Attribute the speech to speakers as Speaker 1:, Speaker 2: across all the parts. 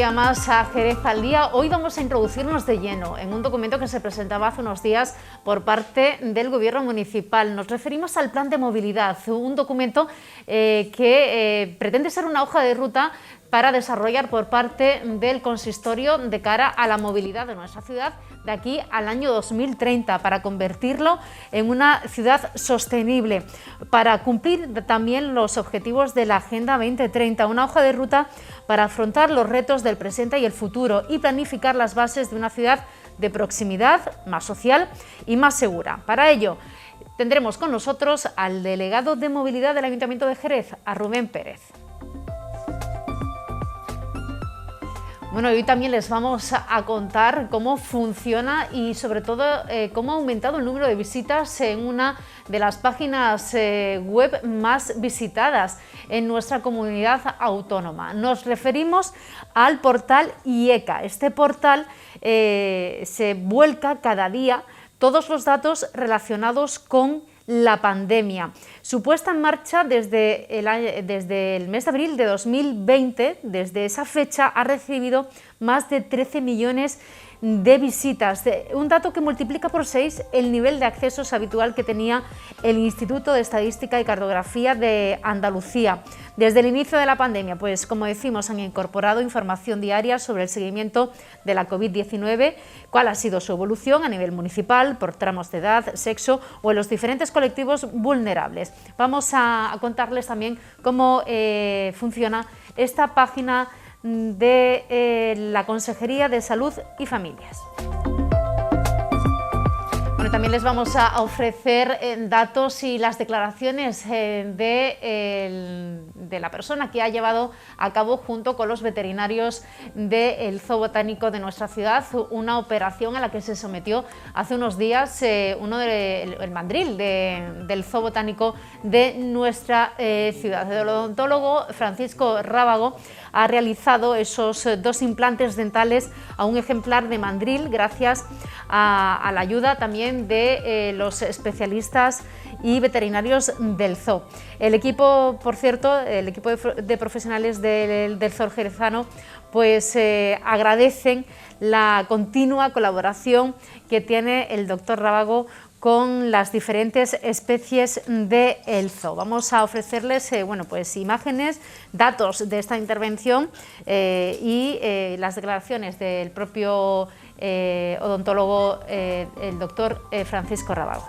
Speaker 1: día más a Jerez al Día. Hoy vamos a introducirnos de lleno en un documento que se presentaba hace unos días por parte del Gobierno municipal. Nos referimos al Plan de Movilidad, un documento que pretende ser una hoja de ruta para desarrollar por parte del consistorio de cara a la movilidad de nuestra ciudad de aquí al año 2030, para convertirlo en una ciudad sostenible, para cumplir también los objetivos de la Agenda 2030, una hoja de ruta para afrontar los retos del presente y el futuro y planificar las bases de una ciudad de proximidad, más social y más segura. Para ello, tendremos con nosotros al delegado de movilidad del Ayuntamiento de Jerez, a Rubén Pérez. Bueno, hoy también les vamos a contar cómo funciona y sobre todo cómo ha aumentado el número de visitas en una de las páginas web más visitadas en nuestra comunidad autónoma. Nos referimos al portal IECA. Este portal se vuelca cada día todos los datos relacionados con la pandemia. Su puesta en marcha desde el mes de abril de 2020, desde esa fecha ha recibido más de 13 millones de visitas, un dato que multiplica por 6 el nivel de accesos habitual que tenía el Instituto de Estadística y Cartografía de Andalucía. Desde el inicio de la pandemia, pues como decimos, han incorporado información diaria sobre el seguimiento de la COVID-19, cuál ha sido su evolución a nivel municipal, por tramos de edad, sexo o en los diferentes colectivos vulnerables. Vamos a contarles también cómo funciona esta página de la Consejería de Salud y Familias. Bueno, también les vamos a ofrecer datos y las declaraciones de la persona que ha llevado a cabo junto con los veterinarios del Zoo Botánico de nuestra ciudad una operación a la que se sometió hace unos días el mandril del Zoo Botánico de nuestra ciudad. El odontólogo Francisco Rábago ha realizado esos 2 implantes dentales a un ejemplar de mandril gracias a la ayuda también de los especialistas y veterinarios del zoo. El equipo, por cierto, el equipo de profesionales del zoo jerezano, pues agradecen la continua colaboración que tiene el doctor Rábago con las diferentes especies del zoo. Vamos a ofrecerles pues imágenes, datos de esta intervención y las declaraciones del propio odontólogo, el doctor Francisco Rábago.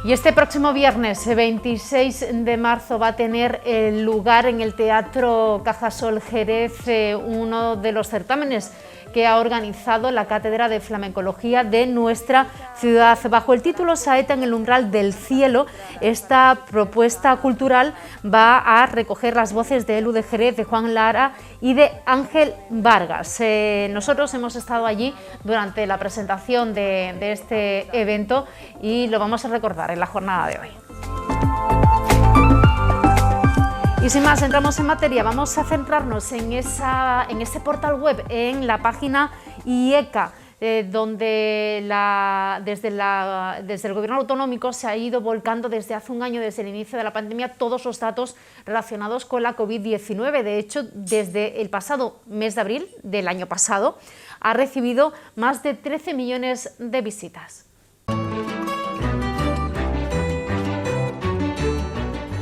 Speaker 1: Y este próximo viernes 26 de marzo va a tener lugar en el Teatro Cajasol Jerez uno de los certámenes que ha organizado la Cátedra de Flamencología de nuestra ciudad. Bajo el título Saeta en el umbral del cielo, esta propuesta cultural va a recoger las voces de Elu de Jerez, de Juan Lara y de Ángel Vargas. Nosotros hemos estado allí durante la presentación de este evento y lo vamos a recordar en la jornada de hoy. Y sin más, entramos en materia. Vamos a centrarnos en ese portal web, en la página IECA, donde desde el Gobierno autonómico se ha ido volcando desde hace un año, desde el inicio de la pandemia, todos los datos relacionados con la COVID-19. De hecho, desde el pasado mes de abril del año pasado, ha recibido más de 13 millones de visitas.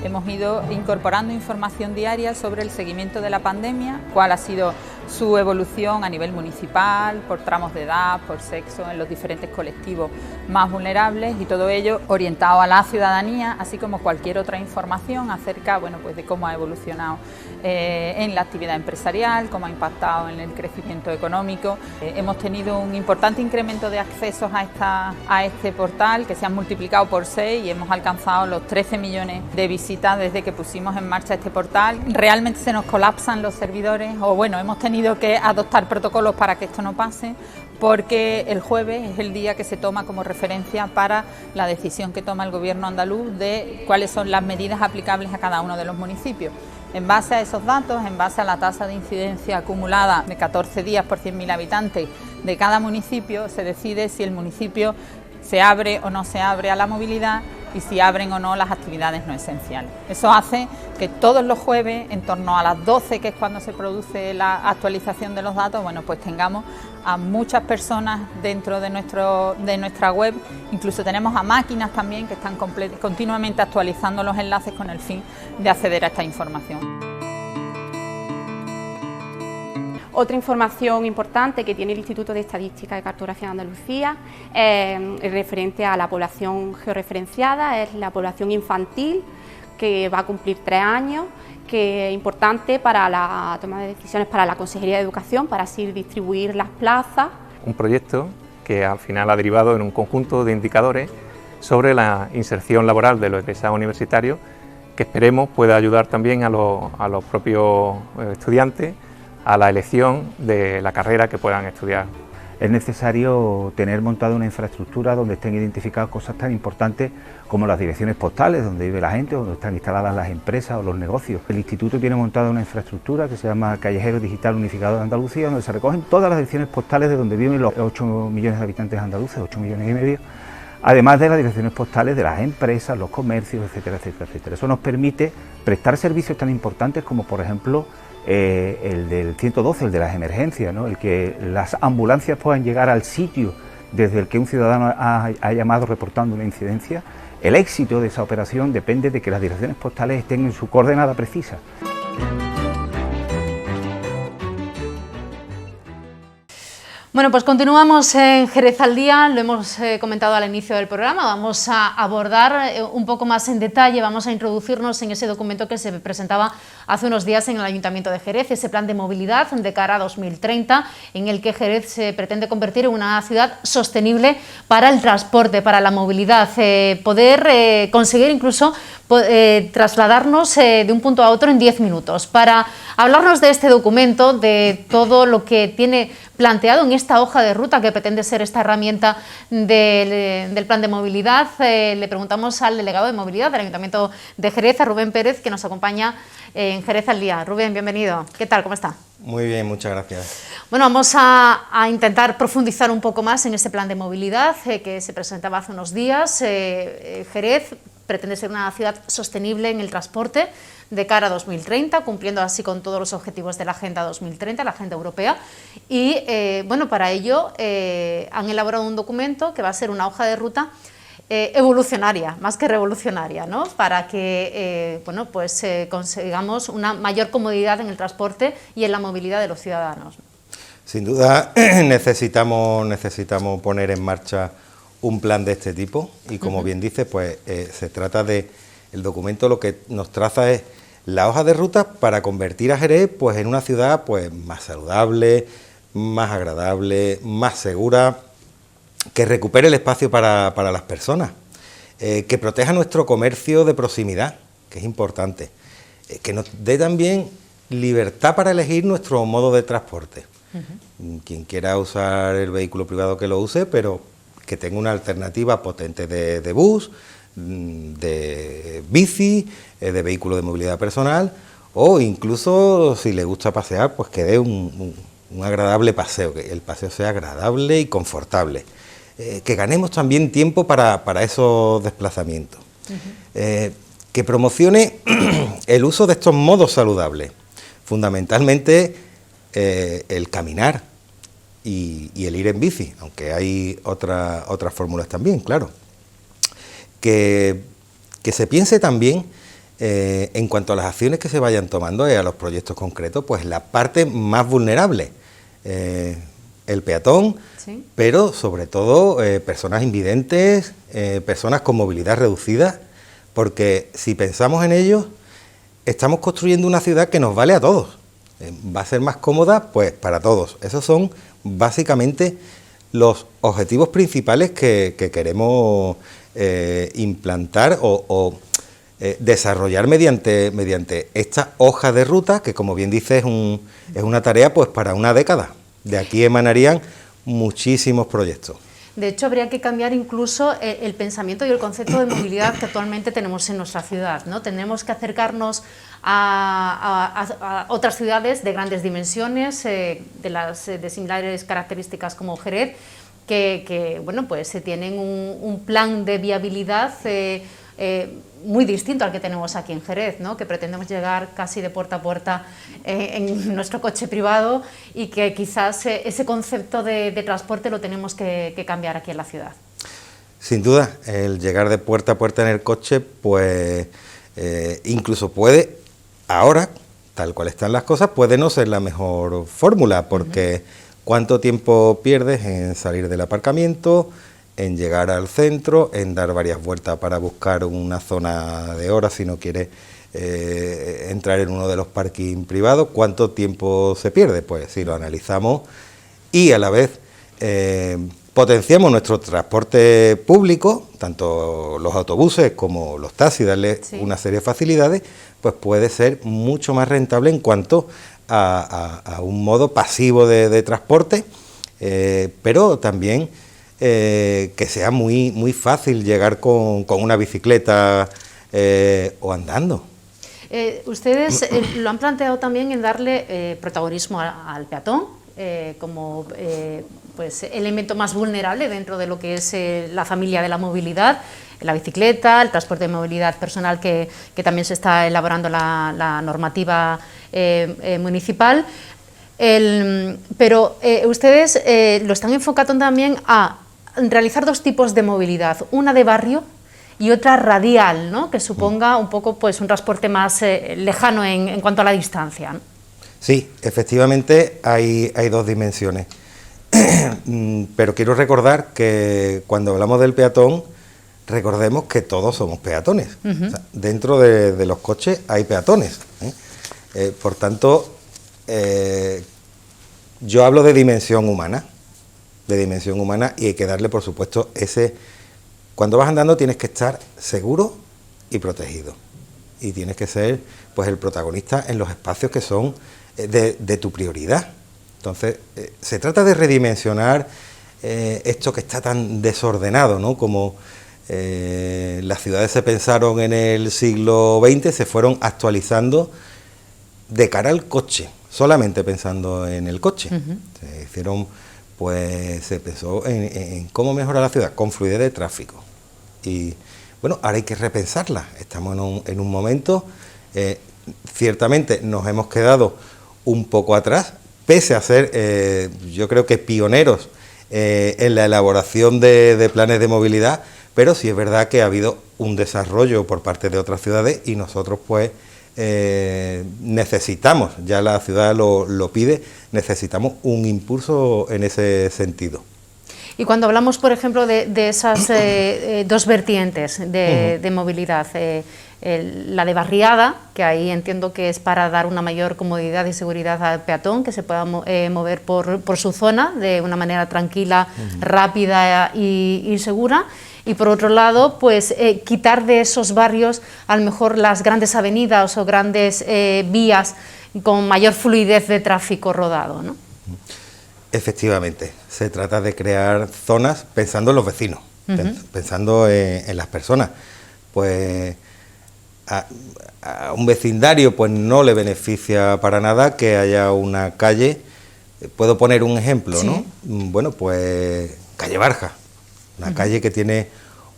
Speaker 2: Hemos ido incorporando información diaria sobre el seguimiento de la pandemia, cuál ha sido su evolución a nivel municipal, por tramos de edad, por sexo, en los diferentes colectivos más vulnerables, y todo ello orientado a la ciudadanía, así como cualquier otra información acerca de cómo ha evolucionado en la actividad empresarial, cómo ha impactado en el crecimiento económico. Hemos tenido un importante incremento de accesos a este portal, que se han multiplicado por 6 y hemos alcanzado los 13 millones de visitas desde que pusimos en marcha este portal. Realmente se nos colapsan los servidores, hemos tenido que adoptar protocolos para que esto no pase, porque el jueves es el día que se toma como referencia para la decisión que toma el Gobierno andaluz de cuáles son las medidas aplicables a cada uno de los municipios. En base a esos datos, en base a la tasa de incidencia acumulada de 14 días por 100.000 habitantes de cada municipio, se decide si el municipio se abre o no se abre a la movilidad y si abren o no las actividades no esenciales. Eso hace que todos los jueves, en torno a las 12, que es cuando se produce la actualización de los datos, bueno, pues tengamos a muchas personas dentro de nuestra web. Incluso tenemos a máquinas también que están continuamente actualizando los enlaces con el fin de acceder a esta información.
Speaker 3: Otra información importante que tiene el Instituto de Estadística y Cartografía de Andalucía es referente a la población georreferenciada, es la población infantil, que va a cumplir 3 años, que es importante para la toma de decisiones para la Consejería de Educación, para así distribuir las plazas.
Speaker 4: Un proyecto que al final ha derivado en un conjunto de indicadores sobre la inserción laboral de los egresados universitarios, que esperemos pueda ayudar también a los propios estudiantes a la elección de la carrera que puedan estudiar.
Speaker 5: Es necesario tener montada una infraestructura donde estén identificadas cosas tan importantes como las direcciones postales, donde vive la gente, donde están instaladas las empresas o los negocios. El Instituto tiene montada una infraestructura que se llama Callejero Digital Unificado de Andalucía, donde se recogen todas las direcciones postales de donde viven los 8 millones de habitantes andaluces, 8 millones y medio, además de las direcciones postales de las empresas, los comercios, etcétera, etcétera, etcétera. Eso nos permite prestar servicios tan importantes como, por ejemplo, el del 112, el de las emergencias, ¿no? El que las ambulancias puedan llegar al sitio desde el que un ciudadano ha llamado reportando una incidencia. El éxito de esa operación depende de que las direcciones postales estén en su coordenada precisa.
Speaker 1: Bueno, pues continuamos en Jerez al Día, lo hemos comentado al inicio del programa, vamos a abordar un poco más en detalle, vamos a introducirnos en ese documento que se presentaba hace unos días en el Ayuntamiento de Jerez, ese plan de movilidad de cara a 2030, en el que Jerez se pretende convertir en una ciudad sostenible para el transporte, para la movilidad, poder conseguir incluso trasladarnos de un punto a otro en 10 minutos. Para hablarnos de este documento, de todo lo que tiene planteado en esta hoja de ruta que pretende ser esta herramienta del plan de movilidad, le preguntamos al delegado de movilidad del Ayuntamiento de Jerez, a Rubén Pérez, que nos acompaña en Jerez al Día. Rubén, bienvenido. ¿Qué tal? ¿Cómo está?
Speaker 6: Muy bien, muchas gracias.
Speaker 1: Bueno, vamos a intentar profundizar un poco más en ese plan de movilidad que se presentaba hace unos días. Jerez pretende ser una ciudad sostenible en el transporte de cara a 2030, cumpliendo así con todos los objetivos de la Agenda 2030, la Agenda Europea. Y bueno, para ello han elaborado un documento que va a ser una hoja de ruta evolucionaria, más que revolucionaria, ¿no? Para que bueno, pues, consigamos una mayor comodidad en el transporte y en la movilidad de los ciudadanos.
Speaker 6: Sin duda necesitamos poner en marcha un plan de este tipo y, como bien dices, pues se trata de, el documento lo que nos traza es la hoja de ruta para convertir a Jerez pues en una ciudad pues más saludable, más agradable, más segura, que recupere el espacio para las personas, que proteja nuestro comercio de proximidad, que es importante, que nos dé también libertad para elegir nuestro modo de transporte. Quien quiera usar el vehículo privado que lo use, pero que tenga una alternativa potente de bus, de bici, de vehículo de movilidad personal, o incluso si le gusta pasear, pues que dé un agradable paseo, que el paseo sea agradable y confortable, que ganemos también tiempo para esos desplazamientos, que promocione el uso de estos modos saludables, fundamentalmente el caminar y el ir en bici, aunque hay otras fórmulas también, claro. Que se piense también en cuanto a las acciones que se vayan tomando a los proyectos concretos, pues la parte más vulnerable, el peatón, ¿sí? Pero sobre todo personas invidentes, personas con movilidad reducida, porque si pensamos en ellos, estamos construyendo una ciudad que nos vale a todos, va a ser más cómoda pues para todos. Esos son básicamente los objetivos principales que queremos implantar o desarrollar mediante esta hoja de ruta, que, como bien dice, es una tarea pues para una década. De aquí emanarían muchísimos proyectos.
Speaker 1: De hecho, habría que cambiar incluso el pensamiento y el concepto de movilidad que actualmente tenemos en nuestra ciudad, ¿no? Tenemos que acercarnos a otras ciudades de grandes dimensiones, de similares características como Jerez, que bueno, pues tienen un plan de viabilidad muy distinto al que tenemos aquí en Jerez, ¿no? Que pretendemos llegar casi de puerta a puerta en nuestro coche privado y que quizás ese concepto de transporte lo tenemos que cambiar aquí en la ciudad.
Speaker 6: Sin duda, el llegar de puerta a puerta en el coche, pues incluso puede, ahora, tal cual están las cosas, puede no ser la mejor fórmula, porque ¿cuánto tiempo pierdes en salir del aparcamiento, en llegar al centro, en dar varias vueltas para buscar una zona de hora si no quieres entrar en uno de los parking privados? ¿Cuánto tiempo se pierde? Pues si lo analizamos y a la vez potenciamos nuestro transporte público, tanto los autobuses como los taxis, darle una serie de facilidades, pues puede ser mucho más rentable en cuanto a un modo pasivo de transporte, pero también que sea muy fácil llegar con una bicicleta o andando.
Speaker 1: Ustedes lo han planteado también en darle protagonismo al peatón como pues elemento más vulnerable dentro de lo que es la familia de la movilidad, la bicicleta, el transporte de movilidad personal que también se está elaborando la normativa municipal. Pero ustedes lo están enfocando también a realizar dos tipos de movilidad, una de barrio y otra radial, ¿no? Que suponga un poco pues un transporte más lejano en cuanto a la distancia, ¿no?
Speaker 6: Sí, efectivamente hay dos dimensiones, pero quiero recordar que cuando hablamos del peatón, recordemos que todos somos peatones. O sea, dentro de los coches hay peatones, por tanto, yo hablo de dimensión humana, y hay que darle, por supuesto, cuando vas andando tienes que estar seguro y protegido, y tienes que ser pues el protagonista en los espacios que son de tu prioridad. Entonces, se trata de redimensionar esto que está tan desordenado, ¿no? Como las ciudades se pensaron en el siglo XX, se fueron actualizando de cara al coche, solamente pensando en el coche. Se hicieron, pues se pensó en cómo mejorar la ciudad con fluidez de tráfico. Y bueno, ahora hay que repensarla. Estamos en un momento, ciertamente nos hemos quedado un poco atrás, pese a ser, yo creo que pioneros en la elaboración de planes de movilidad, pero sí es verdad que ha habido un desarrollo por parte de otras ciudades y nosotros pues necesitamos, ya la ciudad lo pide, necesitamos un impulso en ese sentido.
Speaker 1: Y cuando hablamos, por ejemplo, de esas dos vertientes de movilidad, la de barriada, que ahí entiendo que es para dar una mayor comodidad y seguridad al peatón, que se pueda mover por su zona de una manera tranquila, rápida y segura. Y por otro lado, pues quitar de esos barrios a lo mejor las grandes avenidas o grandes vías con mayor fluidez de tráfico rodado, ¿no?
Speaker 6: Efectivamente, se trata de crear zonas pensando en los vecinos, pensando en las personas. Pues a un vecindario pues no le beneficia para nada que haya una calle. Puedo poner un ejemplo, ¿sí? ¿No? Bueno, pues calle Barja, una calle que tiene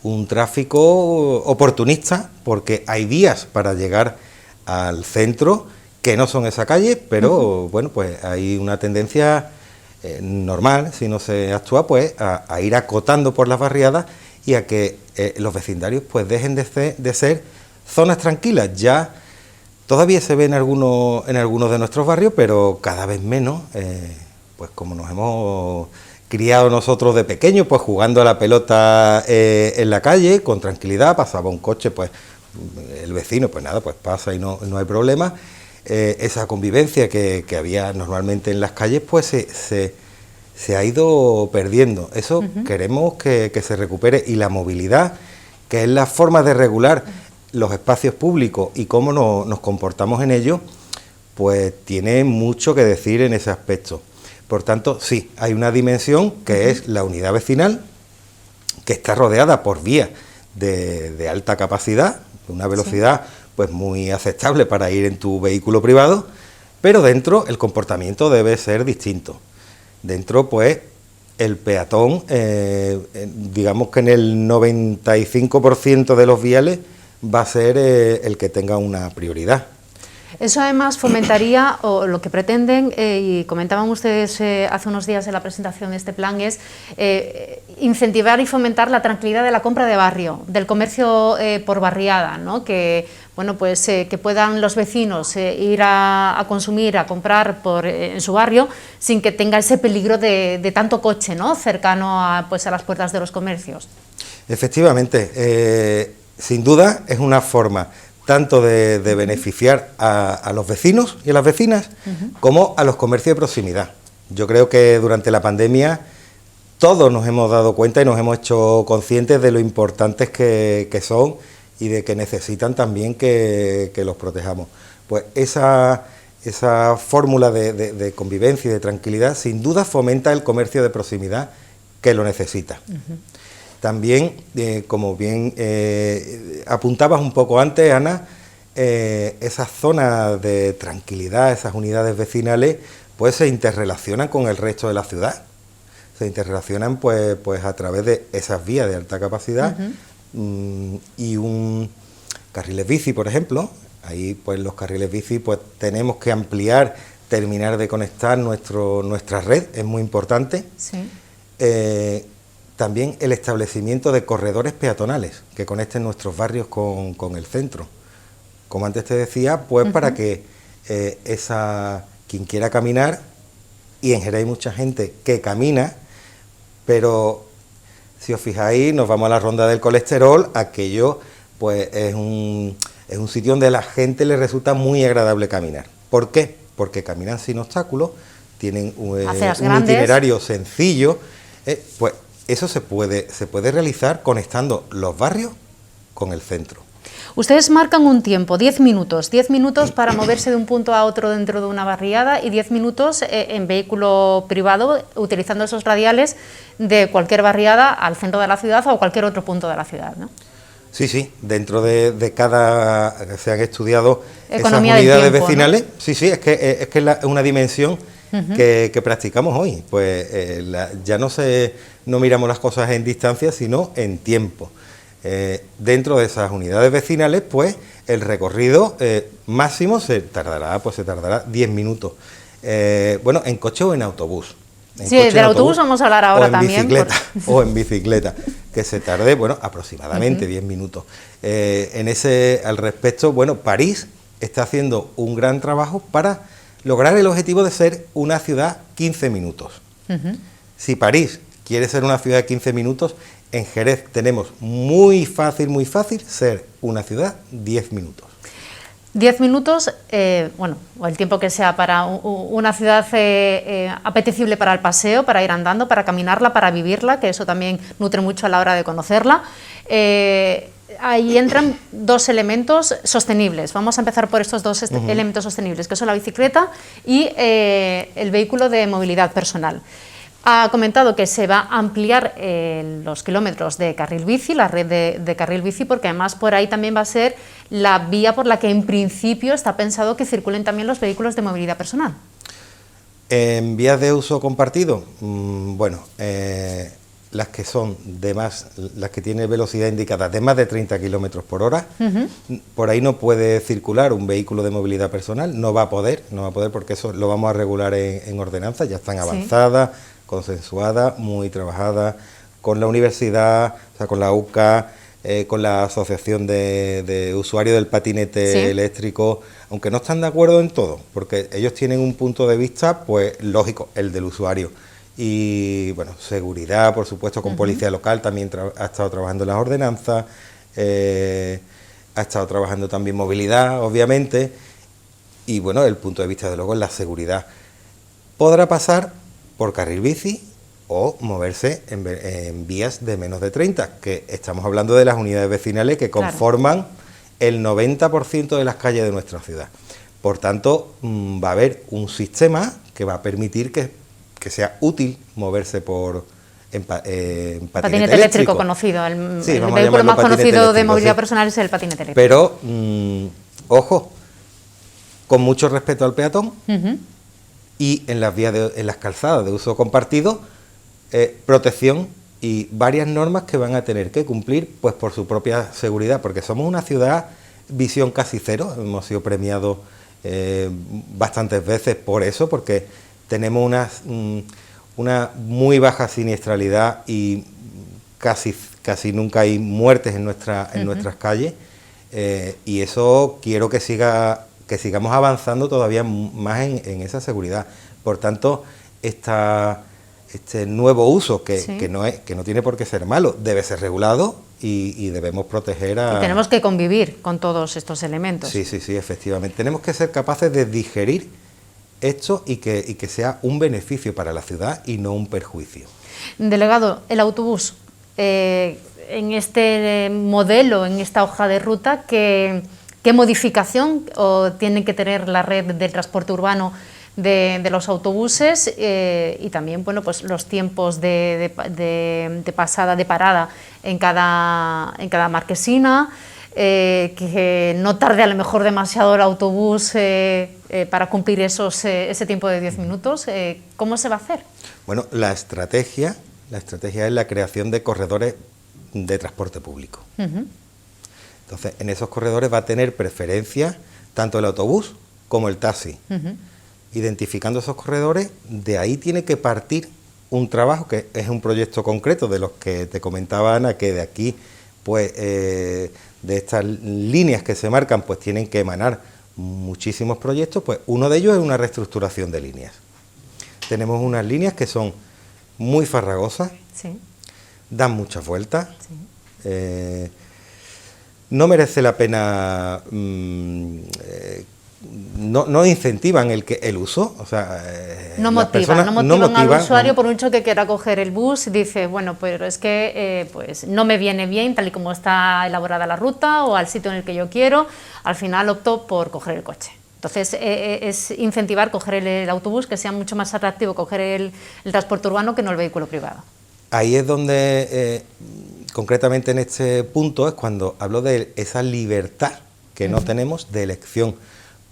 Speaker 6: un tráfico oportunista porque hay vías para llegar al centro que no son esa calle, pero bueno, pues hay una tendencia normal, si no se actúa, pues a ir acotando por las barriadas y a que los vecindarios pues dejen de ser zonas tranquilas. Ya todavía se ve en algunos de nuestros barrios, pero cada vez menos, pues como nos hemos criado nosotros de pequeños, pues jugando a la pelota en la calle, con tranquilidad, pasaba un coche, pues el vecino, pues nada, pues pasa y no hay problema. Esa convivencia que había normalmente en las calles, pues se ha ido perdiendo. Eso queremos que se recupere, y la movilidad, que es la forma de regular los espacios públicos y cómo nos comportamos en ellos, pues tiene mucho que decir en ese aspecto. Por tanto, sí, hay una dimensión que es la unidad vecinal, que está rodeada por vías de alta capacidad, de una velocidad pues muy aceptable para ir en tu vehículo privado, pero dentro el comportamiento debe ser distinto. Dentro pues el peatón, digamos que en el 95% de los viales va a ser el que tenga una prioridad.
Speaker 1: Eso además fomentaría, o lo que pretenden, y comentaban ustedes hace unos días en la presentación de este plan, es incentivar y fomentar la tranquilidad de la compra de barrio, del comercio por barriada, ¿no? Que, bueno, pues, que puedan los vecinos ir a consumir, a comprar en su barrio, sin que tenga ese peligro de tanto coche, ¿no?, cercano a las puertas de los comercios.
Speaker 6: Efectivamente, sin duda es una forma tanto de beneficiar a los vecinos y a las vecinas, como a los comercios de proximidad. Yo creo que durante la pandemia todos nos hemos dado cuenta y nos hemos hecho conscientes de lo importantes que son y de que necesitan también que los protejamos. Pues esa fórmula de convivencia y de tranquilidad sin duda fomenta el comercio de proximidad que lo necesita. También, como bien apuntabas un poco antes, Ana, esas zonas de tranquilidad, esas unidades vecinales, pues se interrelacionan con el resto de la ciudad. Se interrelacionan pues a través de esas vías de alta capacidad y un carriles bici, por ejemplo. Ahí pues los carriles bici pues tenemos que ampliar, terminar de conectar nuestra red, es muy importante.
Speaker 1: Sí.
Speaker 6: También el establecimiento de corredores peatonales que conecten nuestros barrios con el centro. Como antes te decía, pues para que quien quiera caminar, y en Jerez hay mucha gente que camina, pero si os fijáis, nos vamos a la ronda del colesterol, aquello pues es un sitio donde a la gente le resulta muy agradable caminar. ¿Por qué? Porque caminan sin obstáculos, tienen un itinerario sencillo, pues eso se puede realizar conectando los barrios con el centro.
Speaker 1: Ustedes marcan un tiempo, 10 minutos para moverse de un punto a otro dentro de una barriada y 10 minutos en vehículo privado, utilizando esos radiales de cualquier barriada al centro de la ciudad o a cualquier otro punto de la ciudad, ¿no?
Speaker 6: Sí, dentro de cada... se han estudiado
Speaker 1: Economía
Speaker 6: esas unidades
Speaker 1: tiempo,
Speaker 6: vecinales, ¿no? Sí, es que es una dimensión que practicamos hoy, pues ya no miramos las cosas en distancia, sino en tiempo. Dentro de esas unidades vecinales, pues el recorrido máximo se tardará 10 minutos. Bueno, en coche o en autobús.
Speaker 1: Del autobús vamos a hablar ahora también.
Speaker 6: O en bicicleta, que se tarde, bueno, aproximadamente 10 minutos. Al respecto, bueno, París está haciendo un gran trabajo para lograr el objetivo de ser una ciudad 15 minutos. Si París quiere ser una ciudad de 15 minutos, en Jerez tenemos muy fácil ser una ciudad 10 minutos.
Speaker 1: 10 minutos, bueno, o el tiempo que sea para una ciudad apetecible para el paseo, para ir andando, para caminarla, para vivirla, que eso también nutre mucho a la hora de conocerla. Ahí entran dos elementos sostenibles. Vamos a empezar por estos dos elementos sostenibles, que son la bicicleta y el vehículo de movilidad personal. Ha comentado que se va a ampliar los kilómetros de carril bici, la red de carril bici, porque además por ahí también va a ser la vía por la que en principio está pensado que circulen también los vehículos de movilidad personal.
Speaker 6: En vías de uso compartido, bueno, las que tienen velocidad indicada de más de 30 kilómetros por hora, por ahí no puede circular un vehículo de movilidad personal, no va a poder porque eso lo vamos a regular en ordenanzas, ya están avanzadas, consensuadas, muy trabajadas con la universidad, o sea, con la UCA, con la Asociación de Usuarios del Patinete Eléctrico, aunque no están de acuerdo en todo, porque ellos tienen un punto de vista, pues lógico, el del usuario. Y bueno, seguridad, por supuesto, con policía local, también ha estado trabajando en las ordenanzas, ha estado trabajando también movilidad, obviamente, y bueno, el punto de vista, de luego, es la seguridad. Podrá pasar por carril bici o moverse en vías de menos de 30, que estamos hablando de las unidades vecinales que conforman el 90% de las calles de nuestra ciudad. Por tanto, va a haber un sistema que va a permitir que sea útil moverse en patinete eléctrico
Speaker 1: conocido. El vehículo más conocido de movilidad personal es el patinete eléctrico.
Speaker 6: Pero, ojo, con mucho respeto al peatón, y en las calzadas de uso compartido, protección y varias normas que van a tener que cumplir pues por su propia seguridad, porque somos una ciudad visión casi cero, hemos sido premiados bastantes veces por eso, porque tenemos una muy baja siniestralidad y casi nunca hay muertes en nuestras calles, y eso quiero que sigamos avanzando todavía más en esa seguridad. Por tanto, este nuevo uso, que no tiene por qué ser malo, debe ser regulado y debemos proteger a...
Speaker 1: Y tenemos que convivir con todos estos elementos.
Speaker 6: Sí, efectivamente. Tenemos que ser capaces de digerir esto y que sea un beneficio para la ciudad y no un perjuicio.
Speaker 1: Delegado, el autobús, en este modelo, en esta hoja de ruta, ¿qué modificación tiene que tener la red del transporte urbano de los autobuses y también, bueno, pues los tiempos de parada en cada marquesina, que no tarde a lo mejor demasiado el autobús para cumplir ese tiempo de 10 minutos? ¿Cómo se va a hacer?
Speaker 6: Bueno, la estrategia es la creación de corredores de transporte público. Entonces, en esos corredores va a tener preferencia tanto el autobús como el taxi. Identificando esos corredores, de ahí tiene que partir un trabajo que es un proyecto concreto de los que te comentaba Ana, que de aquí, pues, de estas líneas que se marcan, pues tienen que emanar muchísimos proyectos. Pues uno de ellos es una reestructuración de líneas. Tenemos unas líneas que son muy farragosas,
Speaker 1: sí,
Speaker 6: dan muchas vueltas,
Speaker 1: sí,
Speaker 6: no merece la pena, no incentivan el uso, o sea,
Speaker 1: no motivan al usuario, por mucho que quiera coger el bus, dice, bueno, pero es que pues no me viene bien tal y como está elaborada la ruta o al sitio en el que yo quiero, al final opto por coger el coche. Entonces, es incentivar coger el autobús, que sea mucho más atractivo coger el transporte urbano que no el vehículo privado. Ahí
Speaker 6: es donde, concretamente en este punto, es cuando hablo de esa libertad que no tenemos de elección,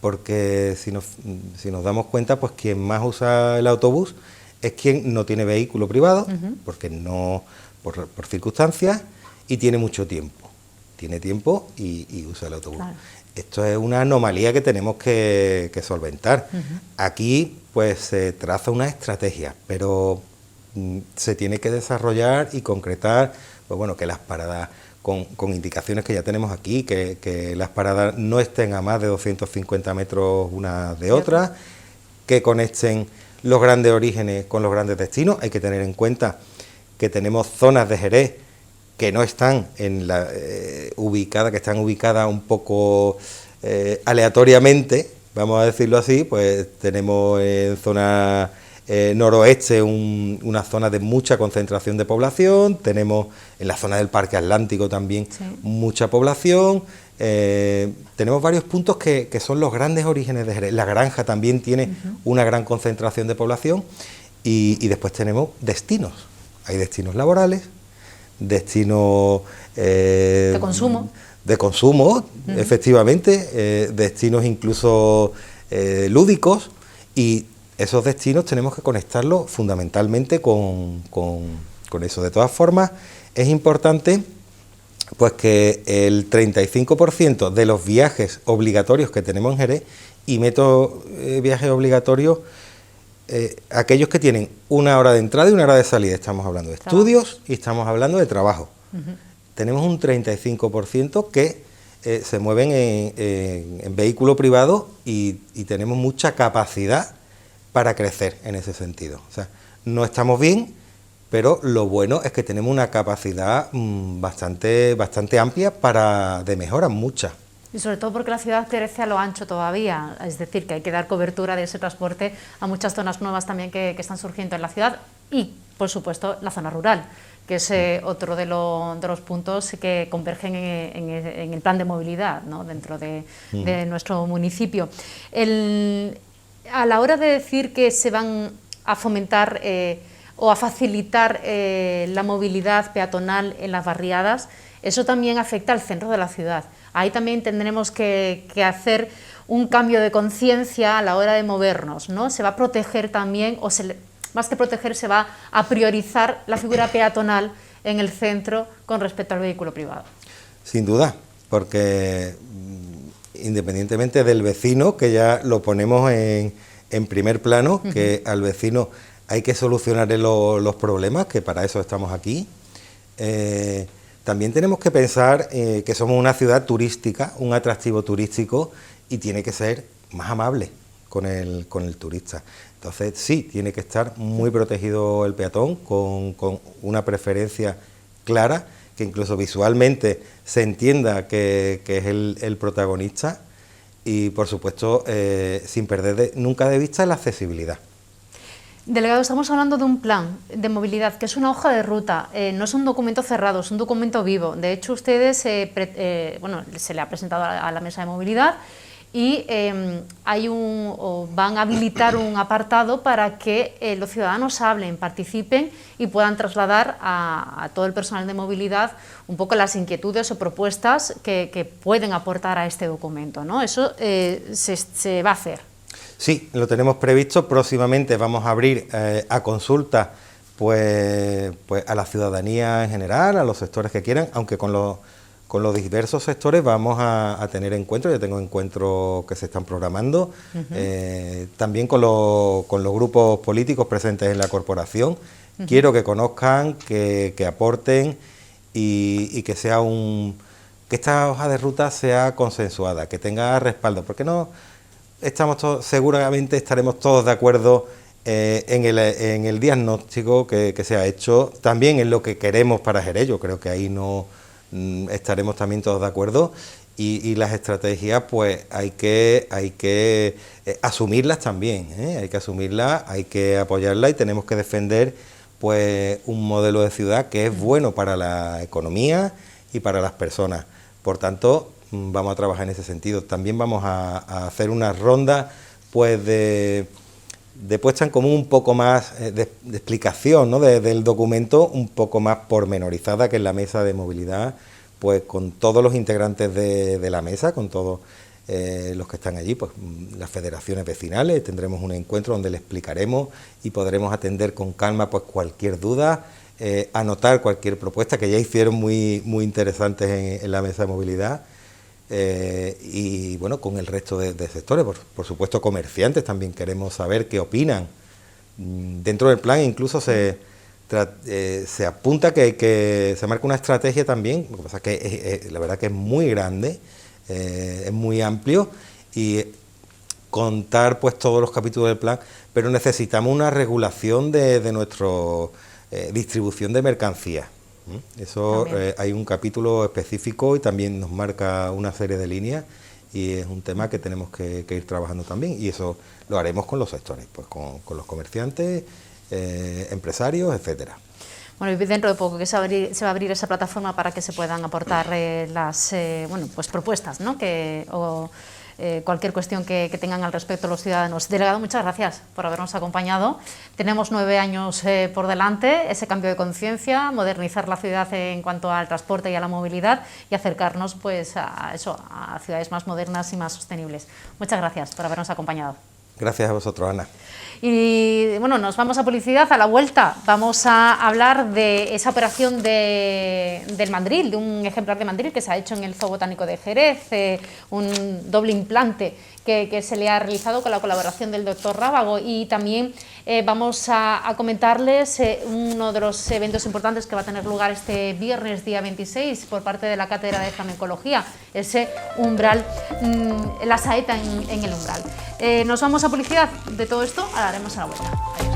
Speaker 6: porque si nos damos cuenta, pues quien más usa el autobús es quien no tiene vehículo privado, porque no, por circunstancias, y tiene mucho tiempo. Tiene tiempo y usa el autobús. Claro. Esto es una anomalía que tenemos que solventar. Aquí, pues, se traza una estrategia, pero se tiene que desarrollar y concretar, pues bueno, que las paradas con indicaciones que ya tenemos aquí, que las paradas no estén a más de 250 metros una de otra, que conecten los grandes orígenes con los grandes destinos. Hay que tener en cuenta que tenemos zonas de Jerez que no están que están ubicadas un poco aleatoriamente, vamos a decirlo así. Pues tenemos en zona noroeste una zona de mucha concentración de población, tenemos en la zona del Parque Atlántico también mucha población, tenemos varios puntos que son los grandes orígenes de Jerez. La Granja también tiene una gran concentración de población y después tenemos destinos, hay destinos laborales, destinos de consumo, efectivamente, destinos incluso lúdicos, y esos destinos tenemos que conectarlos fundamentalmente con eso. De todas formas, es importante pues que el 35% de los viajes obligatorios que tenemos en Jerez, y meto viajes obligatorios aquellos que tienen una hora de entrada y una hora de salida. Estamos hablando de estudios y estamos hablando de trabajo. Tenemos un 35% que se mueven en vehículo privado y tenemos mucha capacidad para crecer en ese sentido. O sea, no estamos bien, pero lo bueno es que tenemos una capacidad bastante amplia de mejora, mucha.
Speaker 1: Y sobre todo porque la ciudad crece a lo ancho todavía, es decir, que hay que dar cobertura de ese transporte a muchas zonas nuevas también que están surgiendo en la ciudad y, por supuesto, la zona rural, que es otro de los puntos que convergen en el plan de movilidad, ¿no?, dentro de nuestro municipio. A la hora de decir que se van a fomentar o a facilitar la movilidad peatonal en las barriadas, eso también afecta al centro de la ciudad. Ahí también tendremos que hacer un cambio de conciencia a la hora de movernos, ¿no? Se va a proteger también, más que proteger, se va a priorizar la figura peatonal en el centro con respecto al vehículo privado.
Speaker 6: Sin duda, porque independientemente del vecino, que ya lo ponemos en primer plano, que al vecino hay que solucionarle los problemas, que para eso estamos aquí. También tenemos que pensar que somos una ciudad turística, un atractivo turístico, y tiene que ser más amable con el turista. Entonces sí, tiene que estar muy protegido el peatón, con una preferencia clara, que incluso visualmente se entienda que es el protagonista, y por supuesto sin perder nunca de vista la accesibilidad.
Speaker 1: Delegado, estamos hablando de un plan de movilidad que es una hoja de ruta, no es un documento cerrado, es un documento vivo. De hecho, ustedes, se le ha presentado a la mesa de movilidad y van a habilitar un apartado para que los ciudadanos hablen, participen y puedan trasladar a todo el personal de movilidad un poco las inquietudes o propuestas que pueden aportar a este documento, ¿no? Eso se va a hacer.
Speaker 6: Sí, lo tenemos previsto. Próximamente vamos a abrir a consulta pues a la ciudadanía en general, a los sectores que quieran, aunque con los diversos sectores vamos a tener encuentros. Ya tengo encuentros que se están programando, también con los grupos políticos presentes en la corporación. Quiero que conozcan, que aporten y que sea que esta hoja de ruta sea consensuada, que tenga respaldo, porque no seguramente estaremos todos de acuerdo en el diagnóstico que se ha hecho, también en lo que queremos para Jerez. Yo creo que ahí no estaremos también todos de acuerdo, y las estrategias pues hay que asumirlas también, hay que asumirlas, hay que apoyarlas, y tenemos que defender pues un modelo de ciudad que es bueno para la economía y para las personas. Por tanto, vamos a trabajar en ese sentido. También vamos a hacer una ronda pues de puesta en común un poco más de explicación, ¿no? del documento, un poco más pormenorizada, que en la mesa de movilidad, pues con todos los integrantes de la mesa, con todos los que están allí, pues las federaciones vecinales. Tendremos un encuentro donde le explicaremos y podremos atender con calma pues cualquier duda, anotar cualquier propuesta que ya hicieron muy interesantes en la mesa de movilidad. Y bueno, con el resto de sectores, por supuesto comerciantes, también queremos saber qué opinan. Dentro del plan incluso se apunta que se marca una estrategia también. Lo que pasa es que la verdad que es muy grande, es muy amplio, y contar pues todos los capítulos del plan, pero necesitamos una regulación de nuestra distribución de mercancías. Eso hay un capítulo específico y también nos marca una serie de líneas, y es un tema que tenemos que ir trabajando también, y eso lo haremos con los sectores, pues con los comerciantes, empresarios, etcétera.
Speaker 1: Bueno, y dentro de poco que se va a abrir esa plataforma para que se puedan aportar las pues propuestas, ¿no? Cualquier cuestión que tengan al respecto los ciudadanos. Delegado, muchas gracias por habernos acompañado. Tenemos 9 años por delante, ese cambio de conciencia, modernizar la ciudad en cuanto al transporte y a la movilidad, y acercarnos pues a ciudades más modernas y más sostenibles. Muchas gracias por habernos acompañado.
Speaker 6: Gracias a vosotros, Ana.
Speaker 1: Y bueno, nos vamos a publicidad. A la vuelta vamos a hablar de esa operación del mandril, de un ejemplar de mandril que se ha hecho en el Zoo Botánico de Jerez, un doble implante que se le ha realizado con la colaboración del doctor Rábago, y también vamos a comentarles uno de los eventos importantes que va a tener lugar este viernes día 26 por parte de la Cátedra de Flamencología, ese umbral, la saeta en el umbral. Nos vamos a publicidad. De todo esto hablaremos a la vuelta. Adiós.